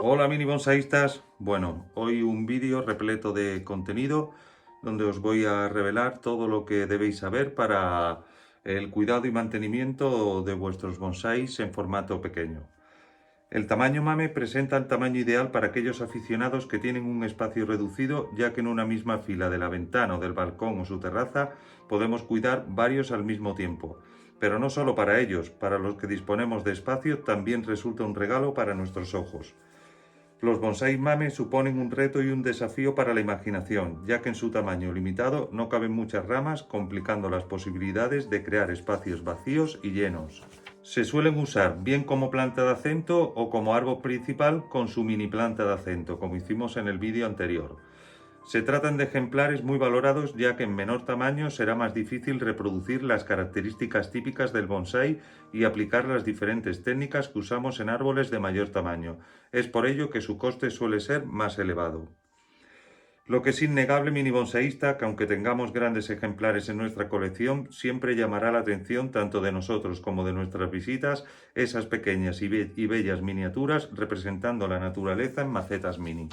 Hola mini bonsaístas, bueno, hoy un vídeo repleto de contenido donde os voy a revelar todo lo que debéis saber para el cuidado y mantenimiento de vuestros bonsáis en formato pequeño. El tamaño mame presenta el tamaño ideal para aquellos aficionados que tienen un espacio reducido, ya que en una misma fila de la ventana o del balcón o su terraza podemos cuidar varios al mismo tiempo. Pero no solo para ellos, para los que disponemos de espacio también resulta un regalo para nuestros ojos. Los bonsái mame suponen un reto y un desafío para la imaginación, ya que en su tamaño limitado no caben muchas ramas, complicando las posibilidades de crear espacios vacíos y llenos. Se suelen usar bien como planta de acento o como árbol principal con su mini planta de acento, como hicimos en el vídeo anterior. Se tratan de ejemplares muy valorados, ya que en menor tamaño será más difícil reproducir las características típicas del bonsái y aplicar las diferentes técnicas que usamos en árboles de mayor tamaño. Es por ello que su coste suele ser más elevado. Lo que es innegable, mini bonsaísta, que aunque tengamos grandes ejemplares en nuestra colección, siempre llamará la atención tanto de nosotros como de nuestras visitas esas pequeñas y bellas miniaturas representando la naturaleza en macetas mini.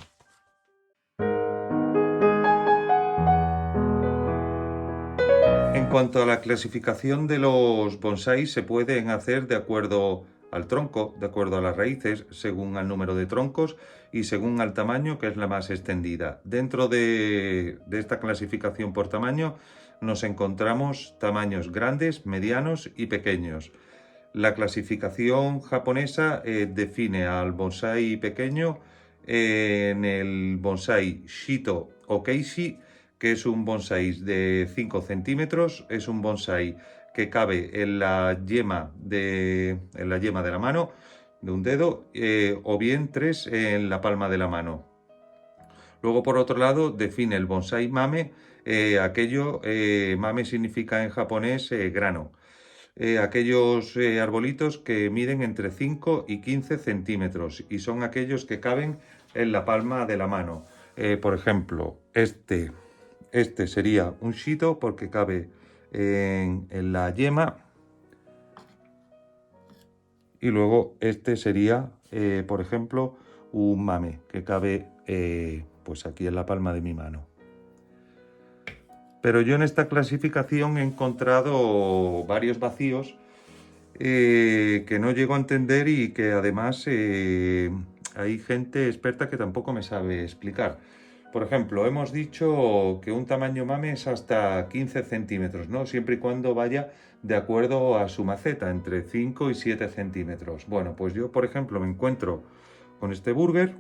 En cuanto a la clasificación de los bonsáis, se pueden hacer de acuerdo al tronco, de acuerdo a las raíces, según el número de troncos y según al tamaño, que es la más extendida. Dentro de esta clasificación por tamaño nos encontramos tamaños grandes, medianos y pequeños. La clasificación japonesa define al bonsái pequeño en el bonsái Shito o Keishi, que es un bonsái de 5 centímetros, es un bonsái que cabe en la yema de la mano, de un dedo, o bien 3 en la palma de la mano. Luego, por otro lado, define el bonsái mame, mame significa en japonés grano. Aquellos arbolitos que miden entre 5 y 15 centímetros y son aquellos que caben en la palma de la mano. Por ejemplo, este sería un shito porque cabe en la yema, y luego este sería, por ejemplo, un mame que cabe pues aquí en la palma de mi mano. Pero yo en esta clasificación he encontrado varios vacíos que no llego a entender y que además hay gente experta que tampoco me sabe explicar. Por ejemplo, hemos dicho que un tamaño mame es hasta 15 centímetros, ¿no? Siempre y cuando vaya de acuerdo a su maceta, entre 5 y 7 centímetros. Bueno, pues yo, por ejemplo, me encuentro con este burger.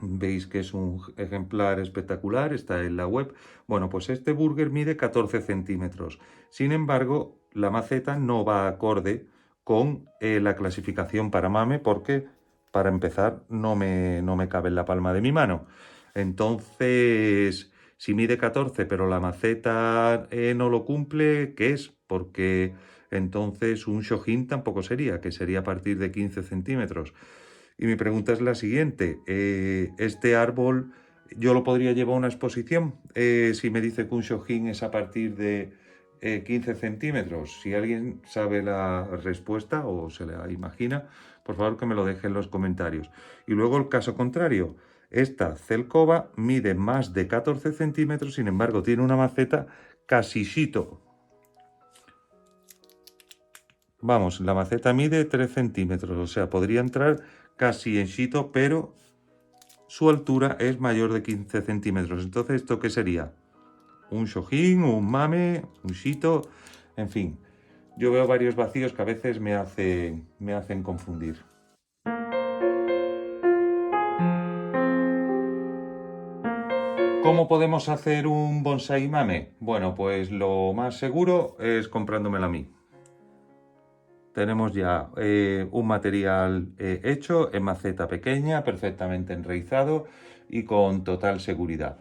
Veis que es un ejemplar espectacular, está en la web. Bueno, pues este burger mide 14 centímetros. Sin embargo, la maceta no va acorde con la clasificación para mame porque, para empezar, no me cabe en la palma de mi mano. Entonces, si mide 14 pero la maceta no lo cumple, ¿qué es? Porque entonces un shohin tampoco sería, que sería a partir de 15 centímetros. Y mi pregunta es la siguiente, ¿este árbol yo lo podría llevar a una exposición? Si me dice que un shohin es a partir de 15 centímetros. Si alguien sabe la respuesta o se la imagina, por favor que me lo deje en los comentarios. Y luego el caso contrario, esta Zelkova mide más de 14 centímetros, sin embargo tiene una maceta casi shito. Vamos, la maceta mide 3 centímetros, o sea, podría entrar casi en shito, pero su altura es mayor de 15 centímetros. Entonces, ¿esto qué sería? ¿Un shohin, un mame, un shito? En fin, yo veo varios vacíos que a veces me hacen confundir. ¿Cómo podemos hacer un bonsái mame? Bueno, pues lo más seguro es comprándomelo a mí. Tenemos ya un material hecho en maceta pequeña, perfectamente enraizado y con total seguridad.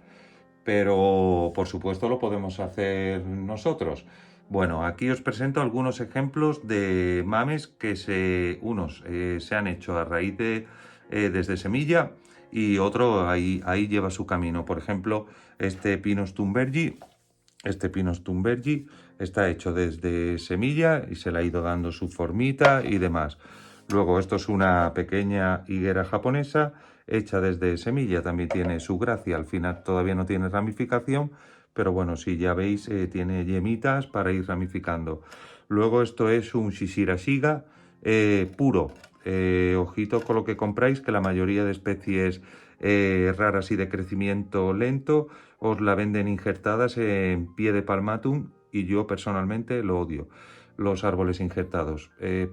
Pero por supuesto lo podemos hacer nosotros. Bueno, aquí os presento algunos ejemplos de mames que unos se han hecho a raíz de desde semilla y otro ahí lleva su camino. Por ejemplo, este Pinus thunbergi. Este Pinus thunbergi está hecho desde semilla y se le ha ido dando su formita y demás. Luego, esto es una pequeña higuera japonesa. hecha desde semilla también tiene su gracia. Al final todavía no tiene ramificación, pero bueno, si ya veis, tiene yemitas para ir ramificando. Luego esto es un Shishirashiga puro. Ojito con lo que compráis, que la mayoría de especies raras y de crecimiento lento os la venden injertadas en pie de palmatum y yo personalmente lo odio, los árboles injertados.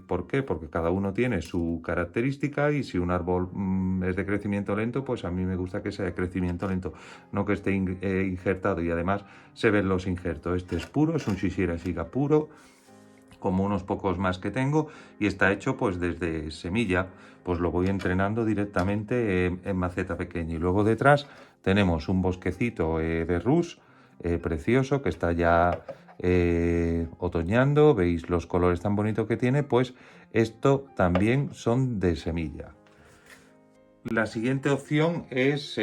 ¿Por qué? Porque cada uno tiene su característica y si un árbol es de crecimiento lento, pues a mí me gusta que sea de crecimiento lento, no que esté injertado, y además se ven los injertos. Este es puro, es un Shishirashiga puro, como unos pocos más que tengo, y está hecho pues desde semilla, pues lo voy entrenando directamente en maceta pequeña. Y luego detrás tenemos un bosquecito de rus precioso que está ya otoñando. Veis los colores tan bonitos que tiene, pues esto también son de semilla. La siguiente opción es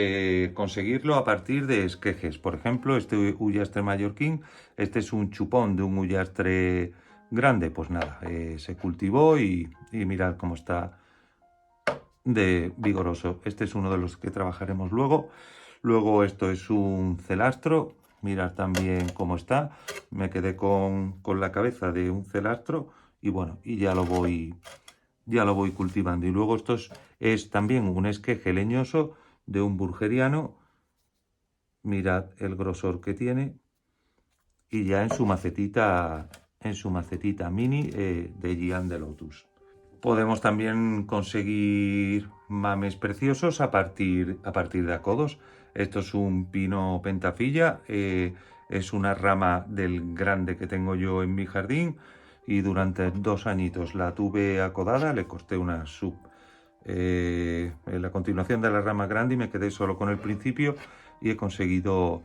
conseguirlo a partir de esquejes. Por ejemplo, este Ullastre mallorquín, este es un chupón de un Ullastre grande. Pues nada, se cultivó y mirad cómo está de vigoroso. Este es uno de los que trabajaremos luego. Luego esto es un celastro. Mirad también cómo está. Me quedé con la cabeza de un celastro y bueno, y ya lo voy cultivando. Y luego esto es también un esqueje leñoso de un burgeriano. Mirad el grosor que tiene. Y ya en su macetita mini de Gian de Lotus. Podemos también conseguir mames preciosos a partir de acodos. Esto es un pino pentafilla. Es una rama del grande que tengo yo en mi jardín. Y durante 2 añitos la tuve acodada, le corté una en la continuación de la rama grande y me quedé solo con el principio y he conseguido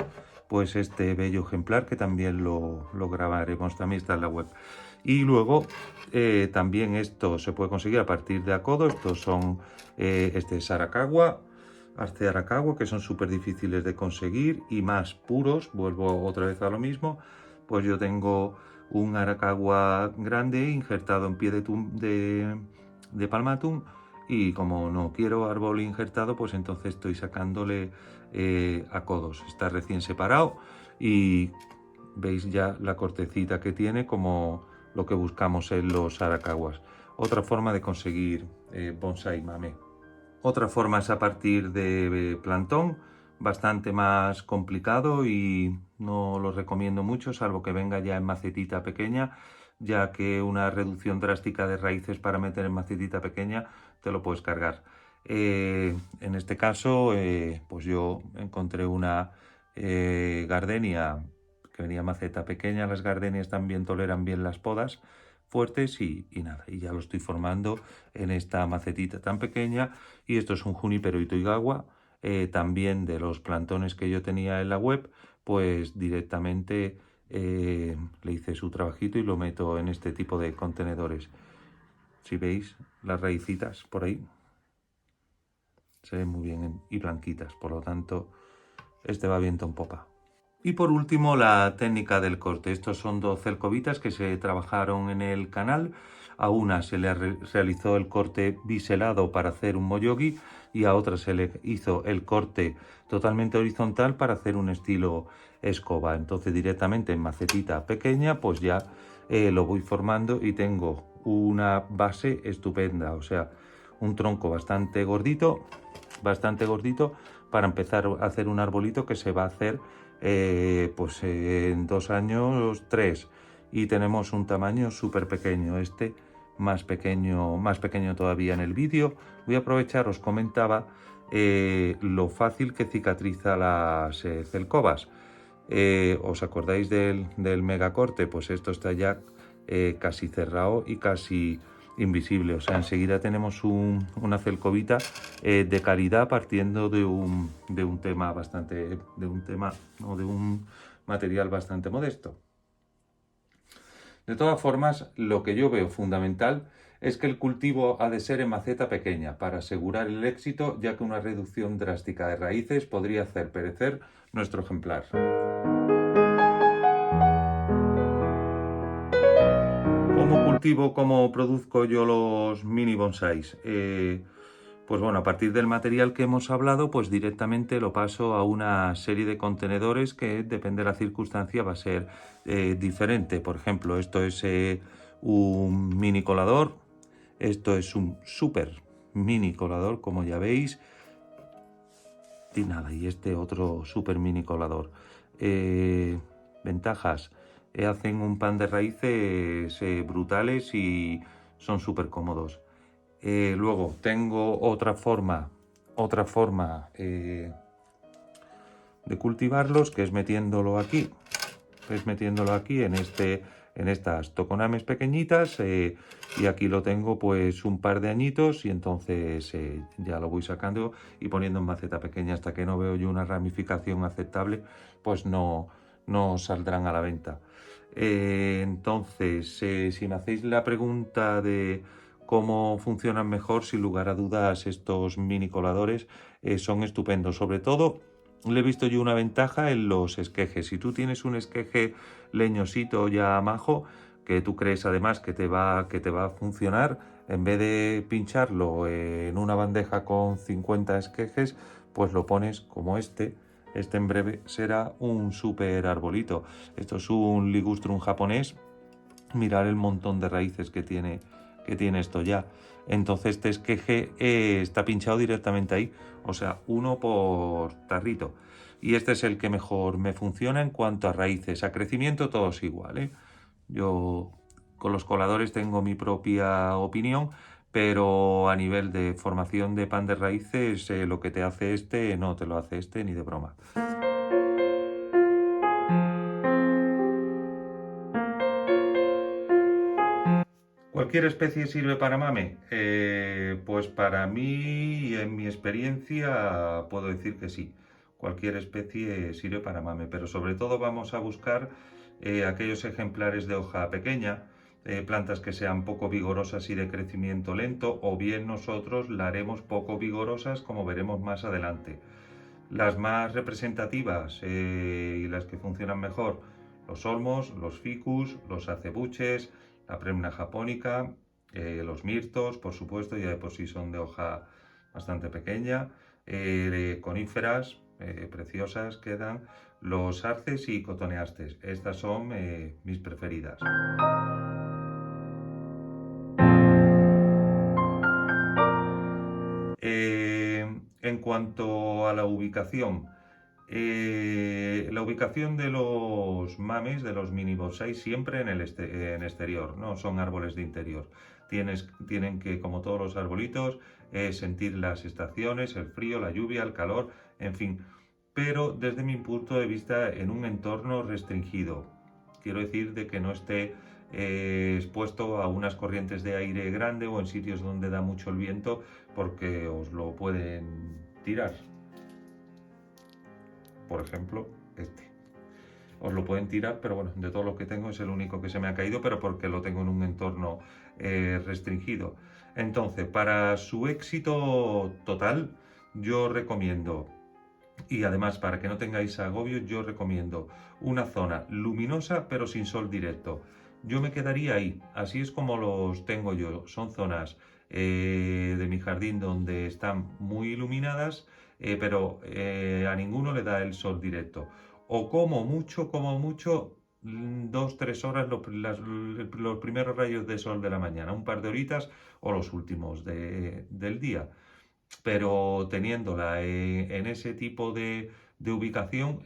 pues este bello ejemplar que también lo grabaremos, también está en la web. Y luego también esto se puede conseguir a partir de acodo. Estos son este es Arakawa, Arce Arakawa, que son súper difíciles de conseguir y más puros. Vuelvo otra vez a lo mismo, pues yo tengo un Arakawa grande injertado en pie de palmatum, y como no quiero árbol injertado, pues entonces estoy sacándole a codos. Está recién separado y veis ya la cortecita que tiene, como lo que buscamos en los Arakawas. Otra forma de conseguir bonsai mame. Otra forma es a partir de plantón, bastante más complicado y no lo recomiendo mucho, salvo que venga ya en macetita pequeña, ya que una reducción drástica de raíces para meter en macetita pequeña te lo puedes cargar. En este caso, pues yo encontré una gardenia que venía en maceta pequeña. Las gardenias también toleran bien las podas fuertes y nada, y ya lo estoy formando en esta macetita tan pequeña. Y esto es un Juniper Itoigawa, también de los plantones que yo tenía en la web, pues directamente le hice su trabajito y lo meto en este tipo de contenedores. Si veis las raícitas por ahí, se ven muy bien y blanquitas, por lo tanto este va viento en popa. Y por último, la técnica del corte. Estos son 2 celcovitas que se trabajaron en el canal. A una se le realizó el corte biselado para hacer un moyogi y a otra se le hizo el corte totalmente horizontal para hacer un estilo escoba. Entonces directamente en macetita pequeña pues ya lo voy formando y tengo una base estupenda. O sea, un tronco bastante gordito para empezar a hacer un arbolito que se va a hacer pues en 2 años, 3, y tenemos un tamaño súper pequeño. Este más pequeño todavía. En el vídeo voy a aprovechar, os comentaba lo fácil que cicatriza las celcobas. ¿Os acordáis del megacorte? Pues esto está ya casi cerrado y casi invisible. O sea, enseguida tenemos una celcovita de calidad partiendo de un material bastante modesto. De todas formas, lo que yo veo fundamental es que el cultivo ha de ser en maceta pequeña para asegurar el éxito, ya que una reducción drástica de raíces podría hacer perecer nuestro ejemplar. ¿Cómo cultivo, cómo produzco yo los mini bonsáis? Pues bueno, a partir del material que hemos hablado, pues directamente lo paso a una serie de contenedores que, depende de la circunstancia, va a ser diferente. Por ejemplo, esto es un mini colador, esto es un super mini colador, como ya veis, y nada, y este otro super mini colador. Ventajas, hacen un pan de raíces brutales y son súper cómodos. Luego tengo otra forma de cultivarlos, que es metiéndolo aquí. En estas toconames pequeñitas, y aquí lo tengo pues un par de añitos, y entonces ya lo voy sacando y poniendo en maceta pequeña. Hasta que no veo yo una ramificación aceptable, pues no saldrán a la venta. Entonces, si me hacéis la pregunta de cómo funcionan mejor, sin lugar a dudas estos mini coladores son estupendos. Sobre todo le he visto yo una ventaja en los esquejes. Si tú tienes un esqueje leñosito ya majo, que tú crees además que te va a funcionar, en vez de pincharlo en una bandeja con 50 esquejes, pues lo pones como este. Este en breve será un super arbolito. Esto es un ligustrum japonés. Mirar el montón de raíces que tiene esto ya. Entonces este esqueje está pinchado directamente ahí, o sea, uno por tarrito. Y este es el que mejor me funciona en cuanto a raíces. A crecimiento todos igual, ¿eh? Yo con los coladores tengo mi propia opinión, pero a nivel de formación de pan de raíces, lo que te hace este no te lo hace este ni de broma. ¿Cualquier especie sirve para mame? Pues para mí, y en mi experiencia, puedo decir que sí. Cualquier especie sirve para mame, pero sobre todo vamos a buscar aquellos ejemplares de hoja pequeña, plantas que sean poco vigorosas y de crecimiento lento, o bien nosotros la haremos poco vigorosas, como veremos más adelante. Las más representativas y las que funcionan mejor: los olmos, los ficus, los acebuches, la Premna japonica, los mirtos, por supuesto, ya de por sí son de hoja bastante pequeña, coníferas preciosas quedan, los arces y cotoneastes. Estas son mis preferidas. En cuanto a la ubicación de los mames, de los mini bonsai, siempre en exterior, no son árboles de interior. Tienen que, como todos los arbolitos, sentir las estaciones, el frío, la lluvia, el calor, en fin. Pero desde mi punto de vista, en un entorno restringido. Quiero decir, de que no esté expuesto a unas corrientes de aire grande o en sitios donde da mucho el viento, porque os lo pueden tirar. Por ejemplo, este. Os lo pueden tirar, pero bueno, de todo lo que tengo es el único que se me ha caído, pero porque lo tengo en un entorno restringido. Entonces, para su éxito total, yo recomiendo, y además para que no tengáis agobio, yo recomiendo una zona luminosa pero sin sol directo. Yo me quedaría ahí, así es como los tengo yo. Son zonas de mi jardín donde están muy iluminadas, pero a ninguno le da el sol directo. O como mucho, 2, 3 horas los primeros rayos de sol de la mañana, un par de horitas, o los últimos del día. Pero teniéndola en ese tipo de ubicación,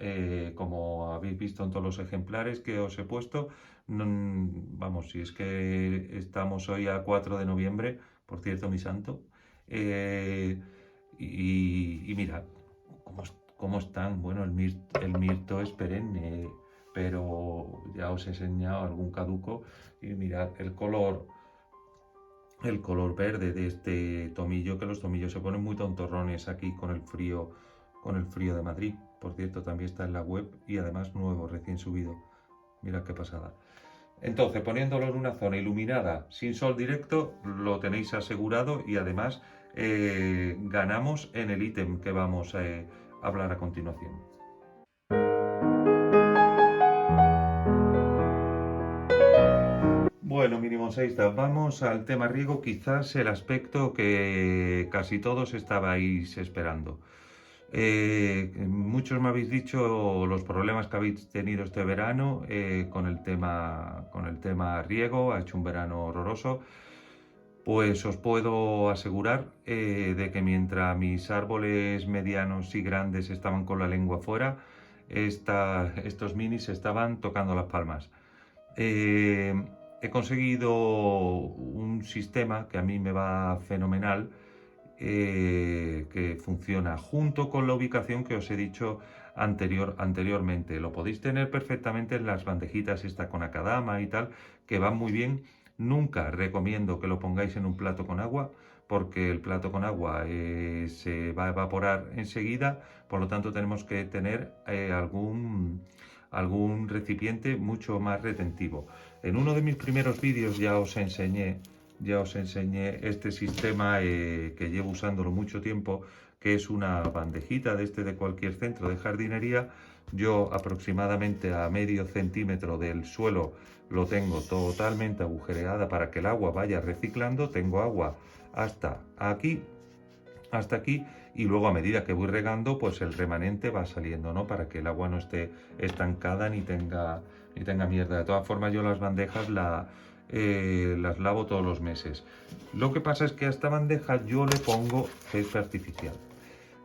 como habéis visto en todos los ejemplares que os he puesto, vamos, si es que estamos hoy a 4 de noviembre, por cierto, mi santo, y mirad cómo están. Bueno, el mirto es perenne, pero ya os he enseñado algún caduco, y mirad el color verde de este tomillo, que los tomillos se ponen muy tontorrones aquí con el frío de Madrid. Por cierto, también está en la web y además nuevo, recién subido. Mirad qué pasada. Entonces, poniéndolo en una zona iluminada, sin sol directo, lo tenéis asegurado, y además ganamos en el ítem que vamos a hablar a continuación. Bueno, minimonseístas, vamos al tema riego, quizás el aspecto que casi todos estabais esperando. Muchos me habéis dicho los problemas que habéis tenido este verano con el tema riego, ha hecho un verano horroroso. Pues os puedo asegurar de que mientras mis árboles medianos y grandes estaban con la lengua fuera, estos minis estaban tocando las palmas. Eh, He conseguido un sistema que a mí me va fenomenal, que funciona junto con la ubicación que os he dicho anteriormente. Lo podéis tener perfectamente en las bandejitas esta con akadama y tal, que van muy bien. Nunca recomiendo que lo pongáis en un plato con agua, porque el plato con agua se va a evaporar enseguida, por lo tanto tenemos que tener algún recipiente mucho más retentivo. En uno de mis primeros vídeos ya os enseñé este sistema que llevo usándolo mucho tiempo, que es una bandejita de cualquier centro de jardinería. Yo aproximadamente a medio centímetro del suelo lo tengo totalmente agujereada para que el agua vaya reciclando. Tengo agua hasta aquí, y luego a medida que voy regando, pues el remanente va saliendo, ¿no? Para que el agua no esté estancada ni tenga mierda. De todas formas, yo las bandejas las lavo todos los meses. Lo que pasa es que a esta bandeja yo le pongo césped artificial.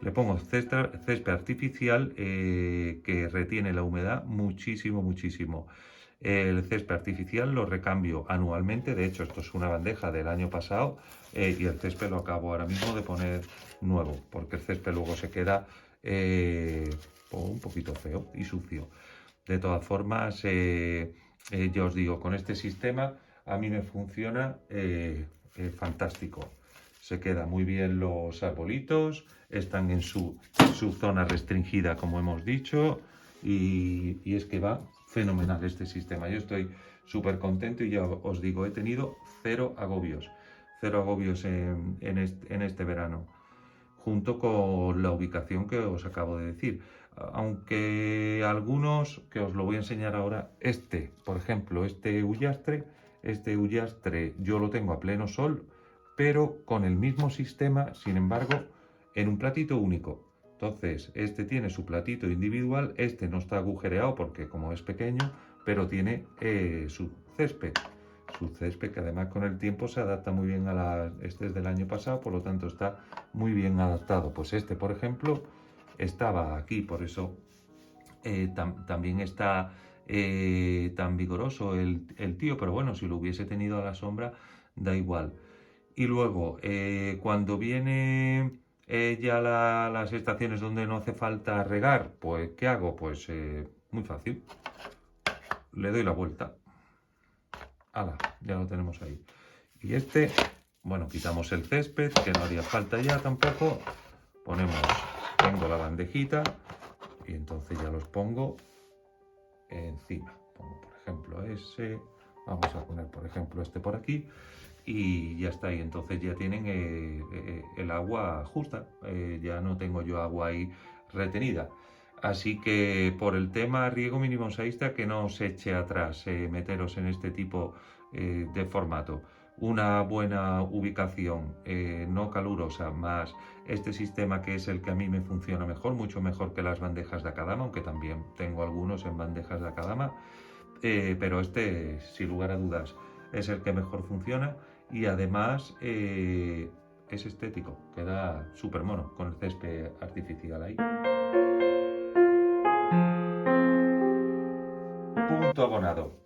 Le pongo césped artificial que retiene la humedad muchísimo, muchísimo. El césped artificial lo recambio anualmente. De hecho, esto es una bandeja del año pasado y el césped lo acabo ahora mismo de poner nuevo, porque el césped luego se queda un poquito feo y sucio. De todas formas, ya os digo, con este sistema a mí me funciona fantástico. Se quedan muy bien los arbolitos, están en su zona restringida, como hemos dicho, y es que va fenomenal este sistema. Yo estoy súper contento y ya os digo, he tenido cero agobios en este verano, junto con la ubicación que os acabo de decir. Aunque algunos, que os lo voy a enseñar ahora, por ejemplo, este ullastre yo lo tengo a pleno sol, pero con el mismo sistema, sin embargo, en un platito único. Entonces, este tiene su platito individual, este no está agujereado porque como es pequeño, pero tiene su césped. Su césped que además con el tiempo se adapta muy bien este es del año pasado, por lo tanto está muy bien adaptado. Pues este, por ejemplo, estaba aquí, por eso también está tan vigoroso el tío, pero bueno, si lo hubiese tenido a la sombra, da igual. Y luego, cuando viene ya las estaciones donde no hace falta regar, pues ¿qué hago? Pues muy fácil, le doy la vuelta. ¡Hala! Ya lo tenemos ahí. Y bueno, quitamos el césped, que no haría falta ya tampoco. Tengo la bandejita y entonces ya los pongo encima. Pongo, por ejemplo, vamos a poner, por ejemplo, este por aquí y ya está. Y entonces ya tienen el agua justa. Ya no tengo yo agua ahí retenida. Así que por el tema riego minimonsaísta, que no os eche atrás meteros en este tipo de formato. Una buena ubicación, no calurosa, más este sistema que es el que a mí me funciona mejor, mucho mejor que las bandejas de akadama, aunque también tengo algunos en bandejas de akadama, pero este, sin lugar a dudas, es el que mejor funciona y además es estético, queda súper mono con el césped artificial ahí. Punto abonado.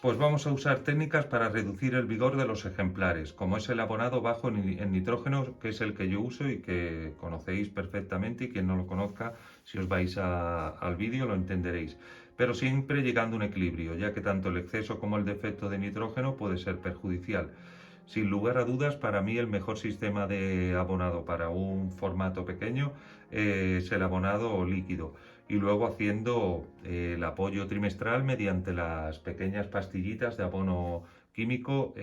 Pues vamos a usar técnicas para reducir el vigor de los ejemplares, como es el abonado bajo en nitrógeno, que es el que yo uso y que conocéis perfectamente, y quien no lo conozca, si os vais al vídeo lo entenderéis. Pero siempre llegando a un equilibrio, ya que tanto el exceso como el defecto de nitrógeno puede ser perjudicial. Sin lugar a dudas, para mí el mejor sistema de abonado para un formato pequeño es el abonado líquido. Y luego haciendo el apoyo trimestral mediante las pequeñas pastillitas de abono químico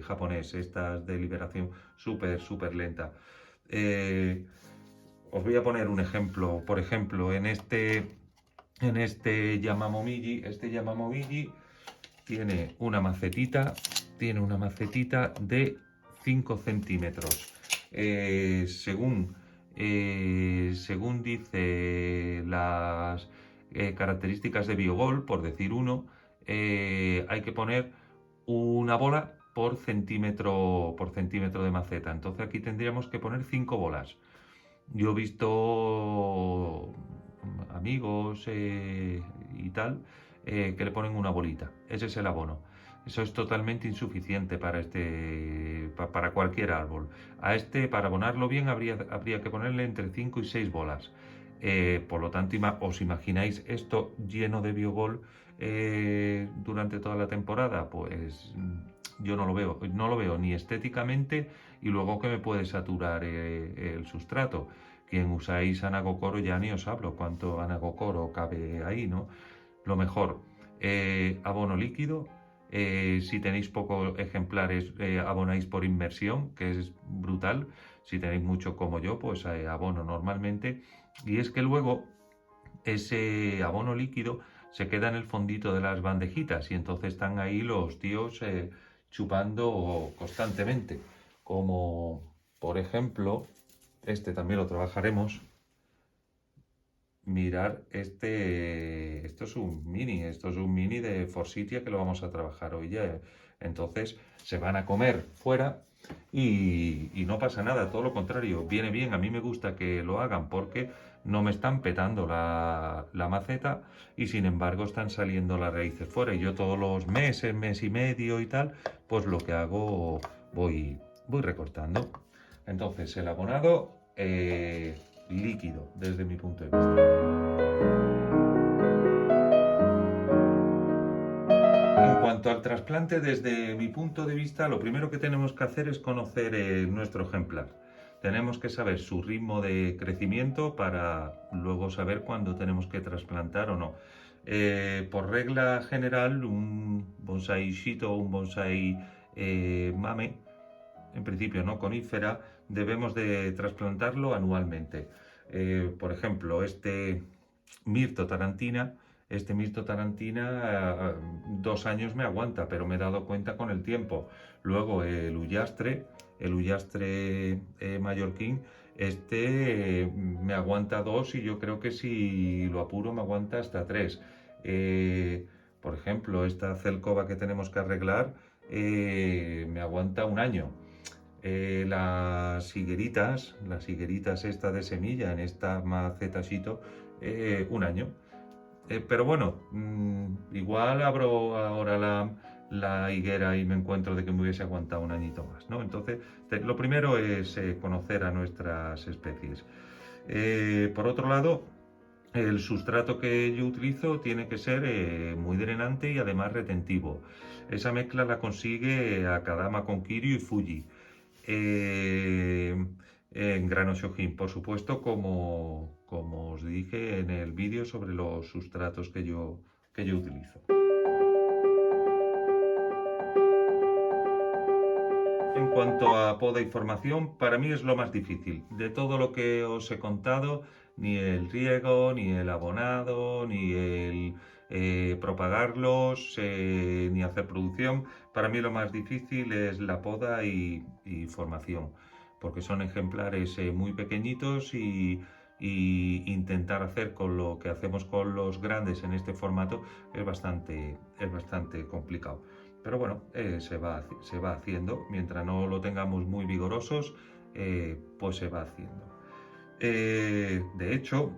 japonés, estas de liberación súper lenta. Os voy a poner un ejemplo. Por ejemplo, en este Yamamomiji, tiene una macetita de 5 centímetros. Según dice las características de Biogol, por decir uno, hay que poner una bola por centímetro de maceta. Entonces aquí tendríamos que poner 5 bolas. Yo he visto amigos y tal que le ponen una bolita. Ese es el abono. Eso es totalmente insuficiente para cualquier árbol. A este, para abonarlo bien, habría que ponerle entre 5 y 6 bolas. Por lo tanto, ¿os imagináis esto lleno de Biogol durante toda la temporada? Pues yo no lo veo ni estéticamente, y luego que me puede saturar el sustrato. Quien usáis Anagocoro ya ni os hablo cuánto Anagocoro cabe ahí, ¿no? Lo mejor, abono líquido. Si tenéis pocos ejemplares, abonáis por inmersión, que es brutal. Si tenéis mucho como yo, pues abono normalmente. Y es que luego ese abono líquido se queda en el fondito de las bandejitas, y entonces están ahí los tíos chupando constantemente. Como por ejemplo, este también lo trabajaremos. Mirar esto es un mini de Forsythia que lo vamos a trabajar hoy ya. Entonces se van a comer fuera y no pasa nada, todo lo contrario, viene bien. A mí me gusta que lo hagan porque no me están petando la maceta, y sin embargo están saliendo las raíces fuera, y yo todos los meses, mes y medio y tal, pues lo que hago, voy recortando. Entonces el abonado líquido desde mi punto de vista. En cuanto al trasplante, desde mi punto de vista, lo primero que tenemos que hacer es conocer nuestro ejemplar. Tenemos que saber su ritmo de crecimiento para luego saber cuándo tenemos que trasplantar o no. Por regla general, un bonsai shito o un bonsai mame, en principio no conífera, debemos de trasplantarlo anualmente. Por ejemplo, este Mirto tarantina, 2 años me aguanta, pero me he dado cuenta con el tiempo. Luego el Ullastre mallorquín, me aguanta 2, y yo creo que si lo apuro me aguanta hasta 3. Por ejemplo, esta celcova que tenemos que arreglar me aguanta 1 año. Las higueritas esta de semilla en esta maceta Shito, 1 año. Pero bueno, igual abro ahora la higuera y me encuentro de que me hubiese aguantado 1 añito más, ¿no? Entonces, lo primero es conocer a nuestras especies. Por otro lado, el sustrato que yo utilizo tiene que ser muy drenante y además retentivo. Esa mezcla la consigue Akadama con Kiryu y Fuji. En grano Shohin, por supuesto, como os dije en el vídeo sobre los sustratos que yo utilizo. En cuanto a poda y formación, para mí es lo más difícil. De todo lo que os he contado, ni el riego, ni el abonado, ni el propagarlos, ni hacer producción. Para mí lo más difícil es la poda y formación, porque son ejemplares muy pequeñitos, y intentar hacer con lo que hacemos con los grandes en este formato es bastante complicado. Pero bueno, se va haciendo. Mientras no lo tengamos muy vigorosos, pues se va haciendo. De hecho,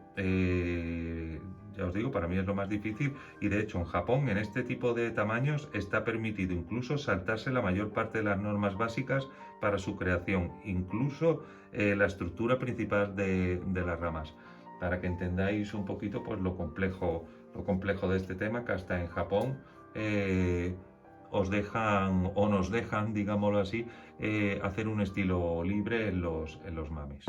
ya os digo, para mí es lo más difícil, y de hecho en Japón, en este tipo de tamaños, está permitido incluso saltarse la mayor parte de las normas básicas para su creación, incluso la estructura principal de las ramas, para que entendáis un poquito pues lo complejo de este tema, que hasta en Japón os dejan, o nos dejan, digámoslo así, hacer un estilo libre en los mames.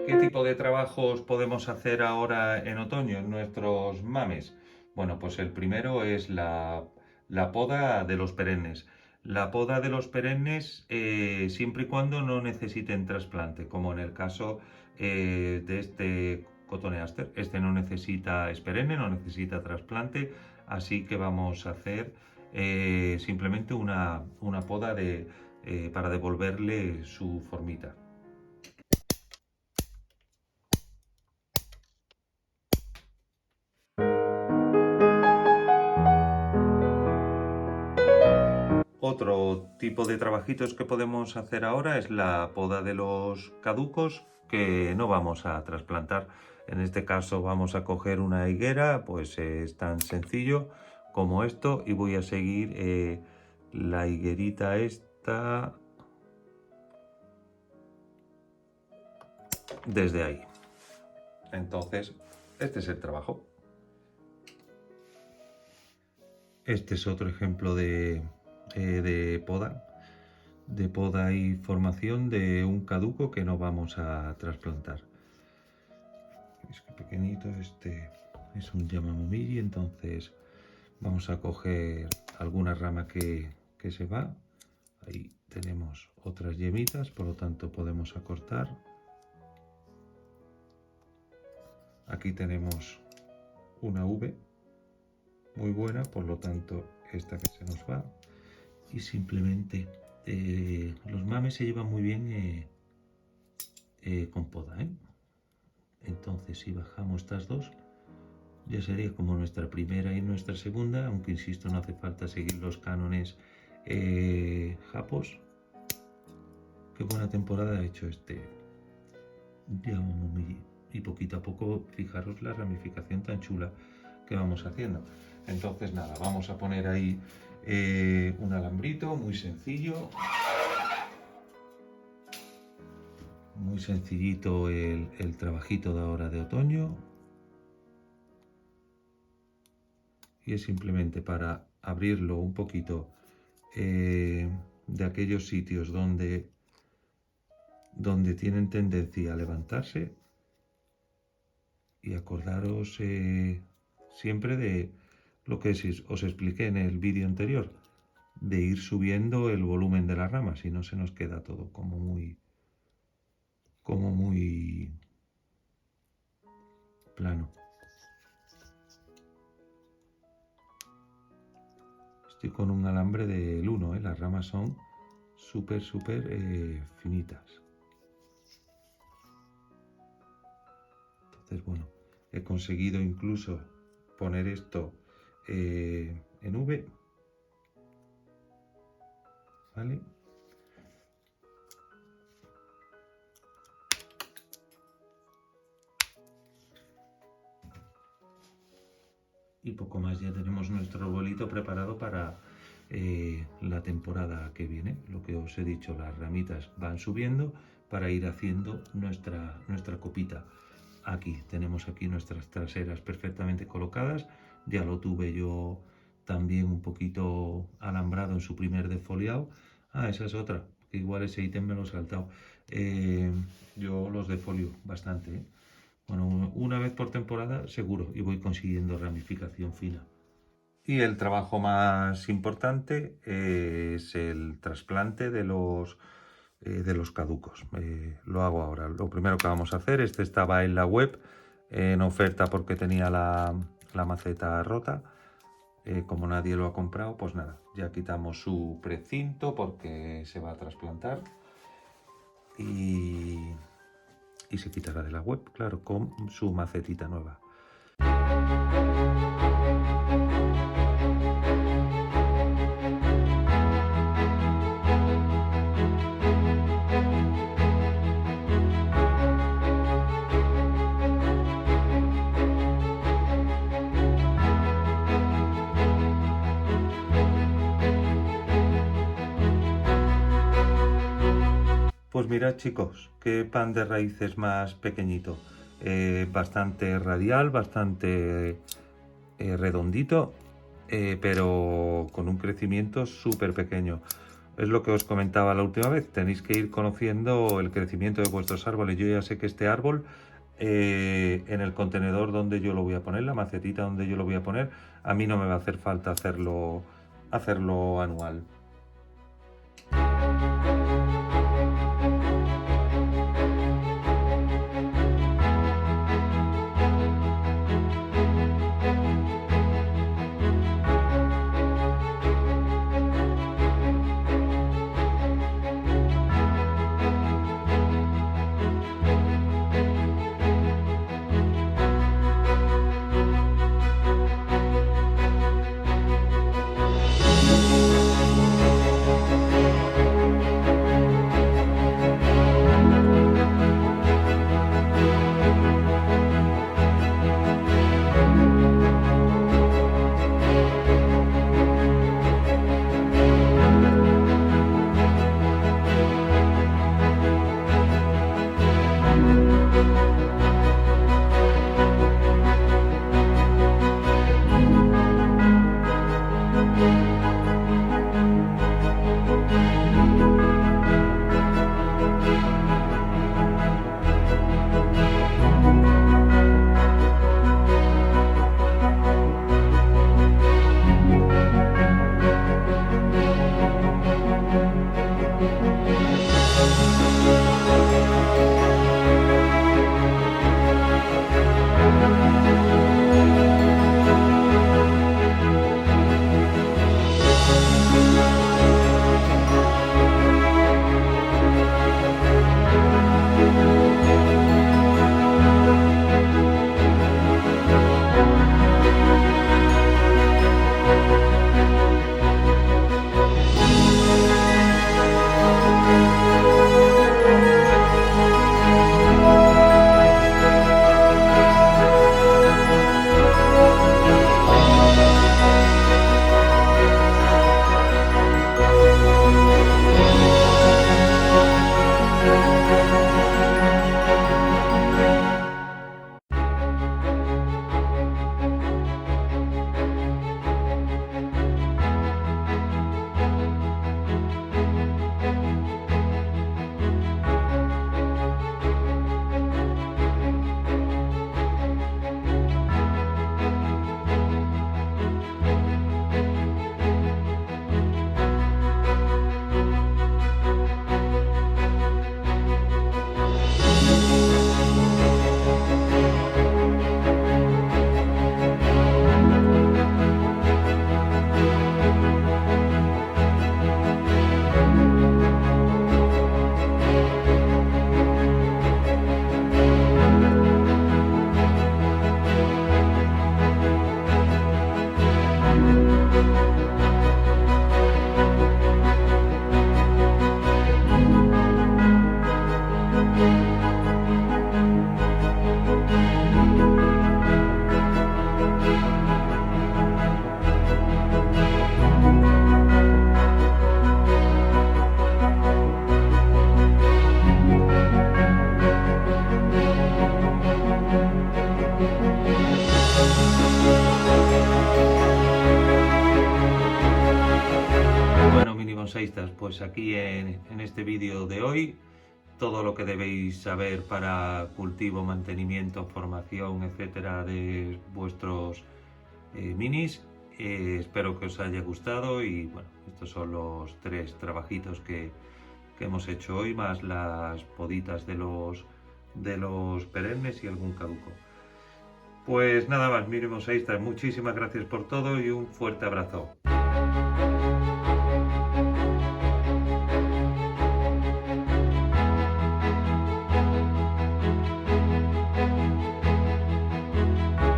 ¿Qué tipo de trabajos podemos hacer ahora en otoño en nuestros mames? Bueno, pues el primero es la poda de los perennes. La poda de los perennes, siempre y cuando no necesiten trasplante, como en el caso de este cotoneaster. Este no necesita, es perenne, no necesita trasplante, así que vamos a hacer simplemente una poda para devolverle su formita. Otro tipo de trabajitos que podemos hacer ahora es la poda de los caducos, que no vamos a trasplantar. En este caso vamos a coger una higuera, pues es tan sencillo como esto, y voy a seguir la higuerita esta desde ahí. Entonces, este es el trabajo. Este es otro ejemplo de poda y formación de un caduco que no vamos a trasplantar. Es que pequeñito, este es un Yamamomiri, entonces vamos a coger alguna rama que se va. Ahí tenemos otras yemitas, por lo tanto podemos acortar. Aquí tenemos una V muy buena, por lo tanto esta que se nos va. Y simplemente los mames se llevan muy bien con poda, Entonces si bajamos estas dos, ya sería como nuestra primera y nuestra segunda, aunque insisto, no hace falta seguir los cánones japos. Qué buena temporada ha hecho este Yamamomiri. Y poquito a poco, fijaros la ramificación tan chula que vamos haciendo. Entonces nada, vamos a poner ahí un alambrito muy sencillo. Muy sencillito el trabajito de ahora de otoño. Y es simplemente para abrirlo un poquito de aquellos sitios donde tienen tendencia a levantarse. Y acordaros siempre de lo que os expliqué en el vídeo anterior, de ir subiendo el volumen de la rama, si no se nos queda todo como muy plano. Estoy con un alambre del 1, las ramas son súper finitas. Entonces, bueno, he conseguido incluso poner esto en V, ¿vale? Y poco más, ya tenemos nuestro arbolito preparado para la temporada que viene. Lo que os he dicho, las ramitas van subiendo para ir haciendo nuestra copita. Aquí tenemos aquí nuestras traseras perfectamente colocadas. Ya lo tuve yo también un poquito alambrado en su primer defoliado. Ah, esa es otra, que igual ese ítem me lo he saltado. Yo los defolio bastante, Bueno, una vez por temporada seguro, y voy consiguiendo ramificación fina. Y el trabajo más importante es el trasplante de los caducos. Lo hago ahora. Lo primero que vamos a hacer, este estaba en la web en oferta porque tenía la maceta rota. Como nadie lo ha comprado, pues nada, ya quitamos su precinto porque se va a trasplantar. Y se quitará de la web, claro, con su macetita nueva. Pues mirad, chicos, qué pan de raíces más pequeñito. Bastante radial, bastante redondito, pero con un crecimiento súper pequeño. Es lo que os comentaba la última vez, tenéis que ir conociendo el crecimiento de vuestros árboles. Yo ya sé que este árbol, en el contenedor donde yo lo voy a poner, la macetita donde yo lo voy a poner, a mí no me va a hacer falta hacerlo anual. mini bonsaístas, pues aquí en este vídeo de hoy, todo lo que debéis saber para cultivo, mantenimiento, formación, etcétera, de vuestros minis. Espero que os haya gustado y bueno, estos son los 3 trabajitos que hemos hecho hoy, más las poditas de los perennes y algún caduco. Pues nada más, miremos ahí está. Muchísimas gracias por todo y un fuerte abrazo.